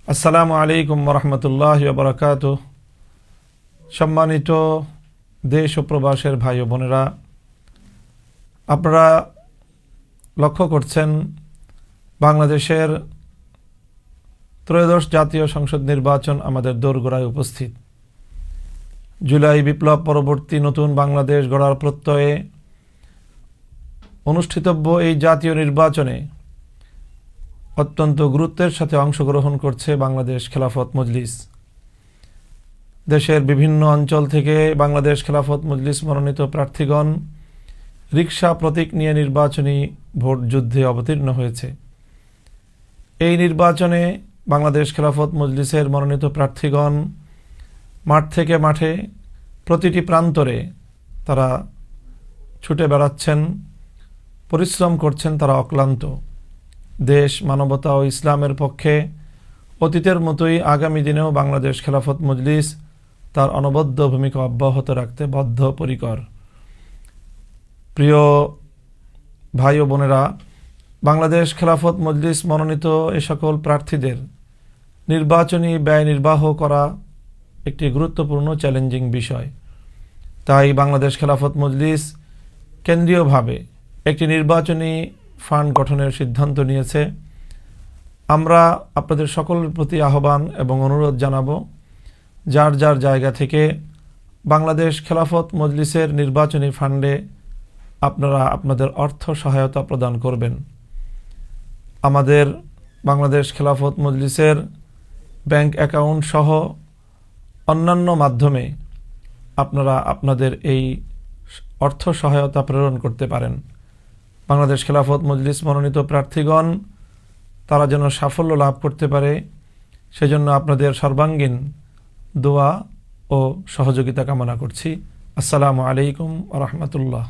আসসালামু আলাইকুম ওরহমতুল্লাহি ওয়া বারাকাতুহু। সম্মানিত দেশ ও প্রবাসের ভাই ও বোনেরা, আপনারা লক্ষ্য করছেন বাংলাদেশের ত্রয়োদশ জাতীয় সংসদ নির্বাচন আমাদের দোরগোড়ায় উপস্থিত। জুলাই বিপ্লব পরবর্তী নতুন বাংলাদেশ গড়ার প্রত্যয়ে অনুষ্ঠিতব্য এই জাতীয় নির্বাচনে অত্যন্ত গুরুত্বের সাথে অংশগ্রহণ করছে বাংলাদেশ খেলাফত মজলিস। দেশের বিভিন্ন অঞ্চল থেকে বাংলাদেশ খেলাফত মজলিস মনোনীত প্রার্থীগণ রিকশা প্রতীক নিয়ে নির্বাচনী ভোট যুদ্ধে অবতীর্ণ হয়েছে। এই নির্বাচনে বাংলাদেশ খেলাফত মজলিসের মনোনীত প্রার্থীগণ মাঠ থেকে মাঠে প্রতিটি প্রান্তরে তারা ছুটে বেড়াচ্ছেন, পরিশ্রম করছেন, তারা অক্লান্ত। দেশ, মানবতা ও ইসলামের পক্ষে অতীতের মতোই আগামী দিনেও বাংলাদেশ খেলাফত মজলিস তার অনবদ্য ভূমিকা অব্যাহত রাখতে বদ্ধপরিকর। প্রিয় ভাই ও বোনেরা, বাংলাদেশ খেলাফত মজলিস মনোনীত এ সকল প্রার্থীদের নির্বাচনী ব্যয় নির্বাহ করা একটি গুরুত্বপূর্ণ চ্যালেঞ্জিং বিষয়। তাই বাংলাদেশ খেলাফত মজলিস কেন্দ্রীয়ভাবে একটি নির্বাচনী ফান্ড গঠনের সিদ্ধান্ত নিয়েছে। আমরা আপনাদের সকলের প্রতি আহ্বান এবং অনুরোধ জানাব, যার যার জায়গা থেকে বাংলাদেশ খেলাফত মজলিসের নির্বাচনী ফান্ডে আপনারা আপনাদের অর্থ সহায়তা প্রদান করবেন। আমাদের বাংলাদেশ খেলাফত মজলিসের ব্যাংক অ্যাকাউন্ট সহ অন্যান্য মাধ্যমে আপনারা আপনাদের এই অর্থ সহায়তা প্রেরণ করতে পারেন। বাংলাদেশ খেলাফত মজলিস মনোনীত প্রার্থীগণ তারা যেন সাফল্য লাভ করতে পারে, সেজন্য আপনাদের সর্বাঙ্গীন দোয়া ও সহযোগিতা কামনা করছি। আসসালামু আলাইকুম ওয়া রাহমাতুল্লাহ।